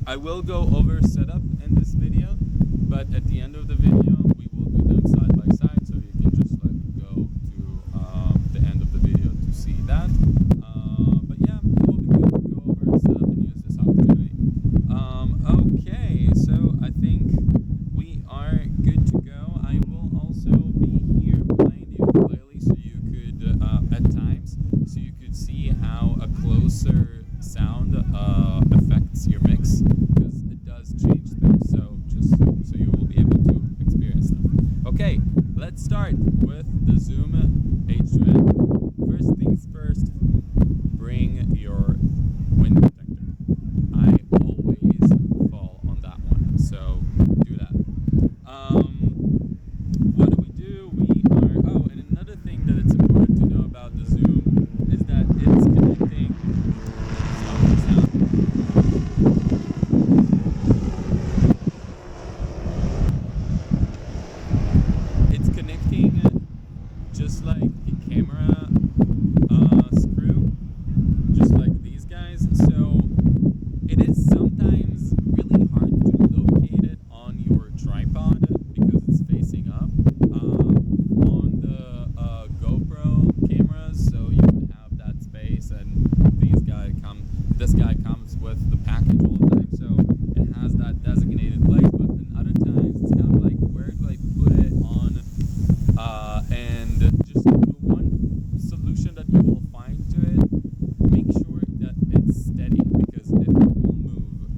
I will go over setup in this video, but at the end of the video we will do them side by side, so you can just go to the end of the video to see that. But yeah, it will be good to go over setup and use this opportunity. Okay, so I think we are good to go. I will also be here playing the ukulele, so you could at times, so you could see how a closer sound affects your mix, because it does change things. So just so you will be able to experience them. Okay, let's start with the Zoom H2N. First things first, bring your wind detector. I always fall on that one, so do that. What do? We are, oh, and another thing that it's important to know about the Zoom is that it's connecting, stop the sound. It's connecting just like a camera screw, just like these guys. So it is sometimes really hard to locate it on your tripod because it's facing up on the GoPro cameras. So you would have that space, and this guy comes with the package all the time, so it has that designated place. But in other times, it's kind of like, where do I put it on? And just the one solution that you will find to it, make sure that it's steady, because if it will move,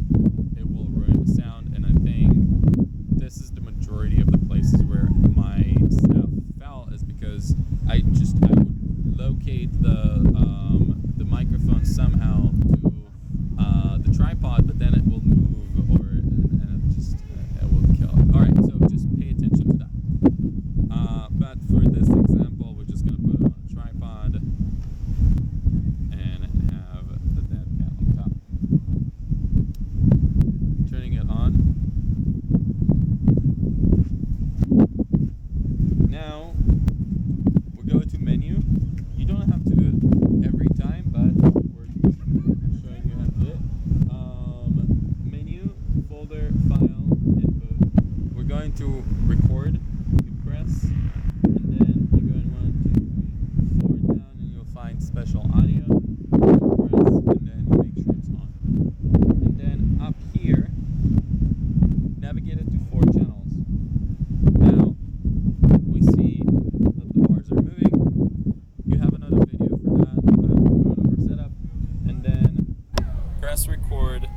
it will ruin the sound. And I think this is the majority of the places where my stuff fell, is because I would locate the microphone somehow to the tripod, but then it will move, or and it will kill it. All right, so just pay attention to that. But for this example, we're just gonna put it on a tripod and have the dead cat on top. Turning it on. Now we'll go to menu. You don't have to do it every time, but we're showing you how to do it. Menu, folder, file, input. We're going to record. You press, and then you're going to want to 4 down, and you'll find special audio. You press, and then you make sure it's on. And then up here, navigate it to 4 channels. Now we see that the bars are moving. You have another video for that, but we're going over setup, and then press record.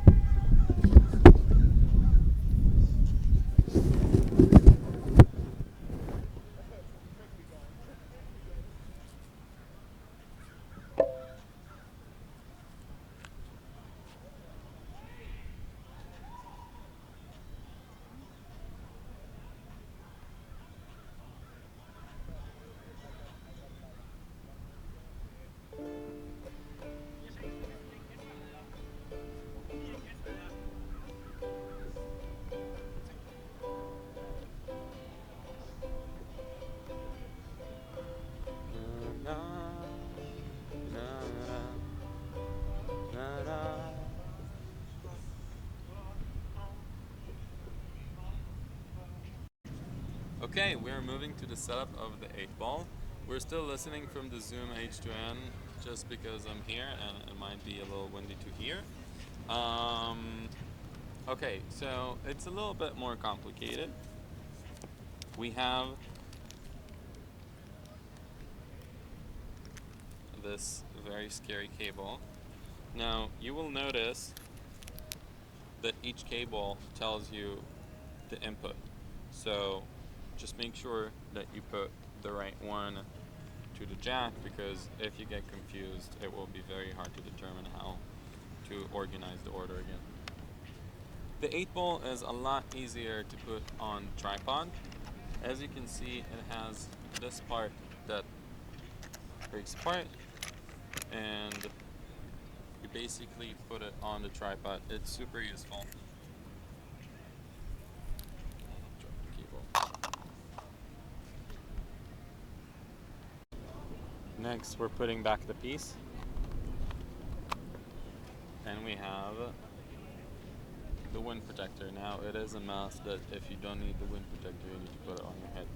Okay, we're moving to the setup of the 8-ball. We're still listening from the Zoom H2N just because I'm here and it might be a little windy to hear. Okay, so it's a little bit more complicated. We have this very scary cable. Now, you will notice that each cable tells you the input. So just make sure that you put the right one to the jack, because if you get confused, it will be very hard to determine how to organize the order again. The 8-ball is a lot easier to put on tripod. As you can see, it has this part that breaks apart, and you basically put it on the tripod. It's super useful. Next, we're putting back the piece, and we have the wind protector. Now it is a mask that if you don't need the wind protector, you need to put it on your head.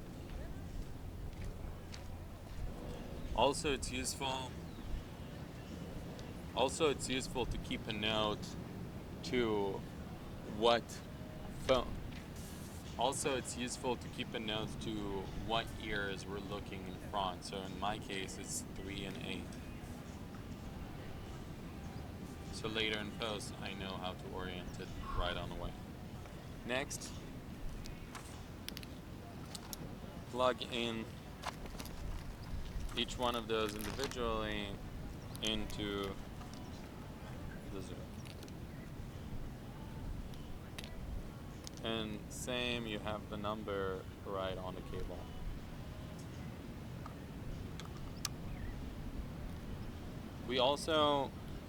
Also, it's useful to keep a note to what phone. Also, it's useful to keep a note to what ears we're looking in front. So in my case, it's 3 and 8. So later in post, I know how to orient it right on the way. Next, plug in each one of those individually into the Zoom. And same, you have the number right on the cable.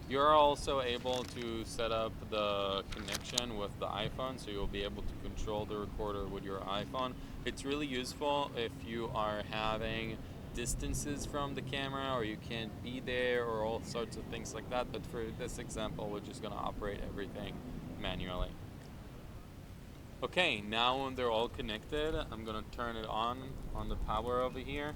You're also able to set up the connection with the iPhone, so you'll be able to control the recorder with your iPhone. It's really useful if you are having distances from the camera or you can't be there or all sorts of things like that, but for this example, we're just going to operate everything manually. Okay, now when they're all connected, I'm going to turn it on the power over here.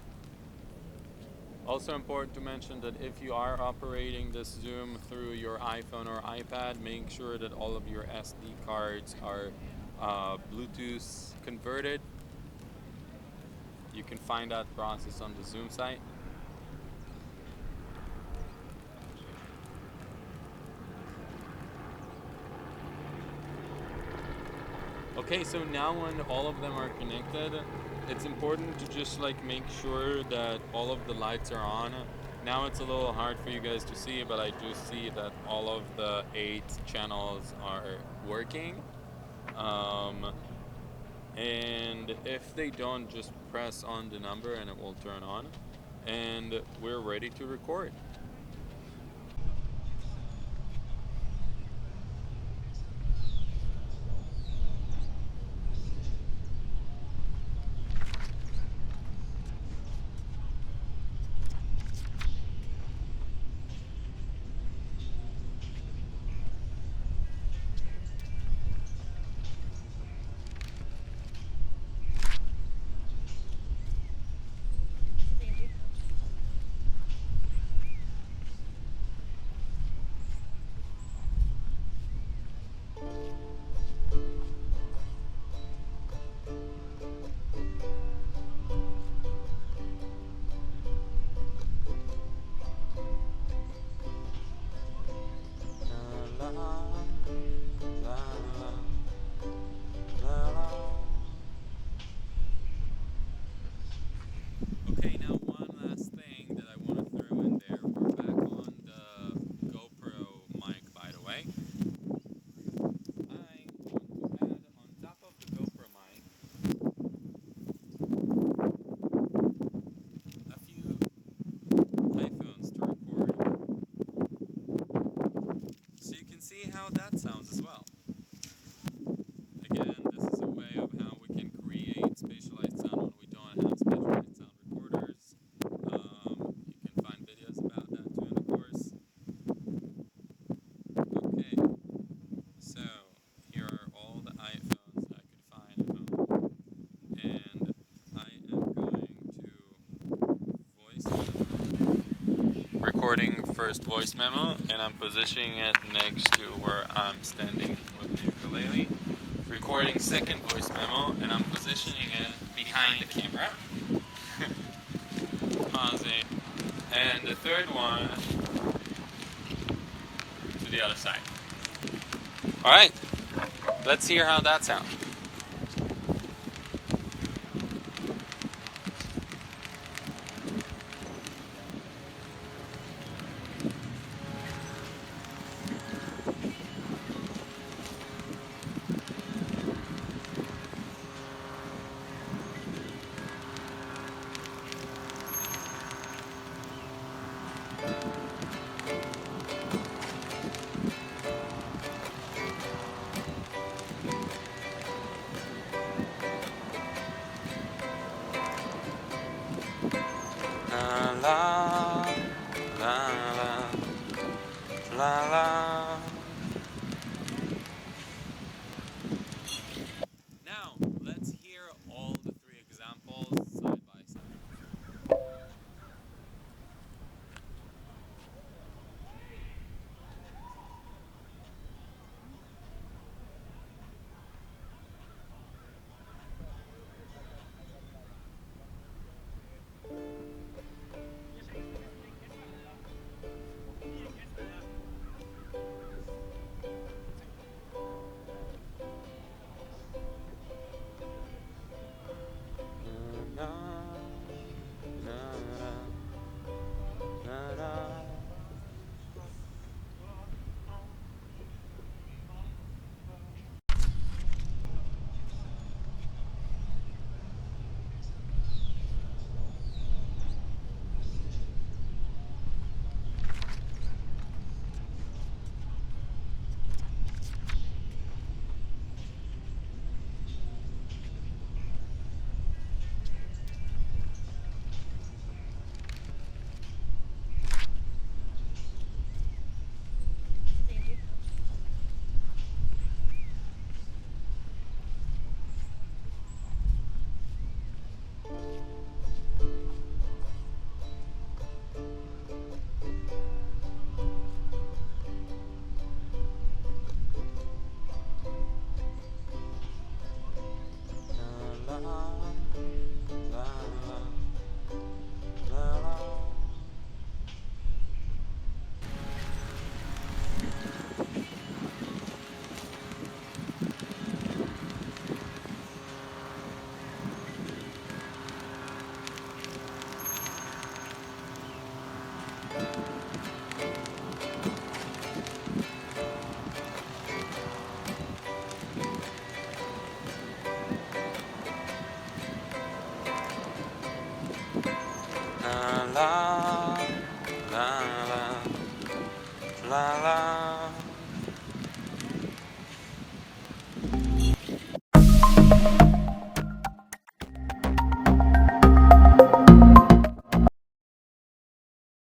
Also important to mention that if you are operating this Zoom through your iPhone or iPad, make sure that all of your SD cards are Bluetooth converted. You can find that process on the Zoom site. Okay, so now when all of them are connected, it's important to just make sure that all of the lights are on. Now it's a little hard for you guys to see, but I do see that all of the 8 channels are working. And if they don't, just press on the number and it will turn on. And we're ready to record. Okay, now one last thing that I want to throw in there. We're back on the GoPro mic, by the way. I want to add on top of the GoPro mic a few iPhones to record. So you can see how that sounds as well. Again, this is a way of how we can create spatialized sound when we don't have spatialized sound recorders. You can find videos about that too in the course. Okay, so here are all the iPhones I could find at home. And I am going to voice memo. Recording first voice memo, and I'm positioning it next to where I'm standing with the ukulele. Recording second voice memo, and I'm positioning it behind the camera. Pause it. And the third one to the other side. Alright, let's hear how that sounds. La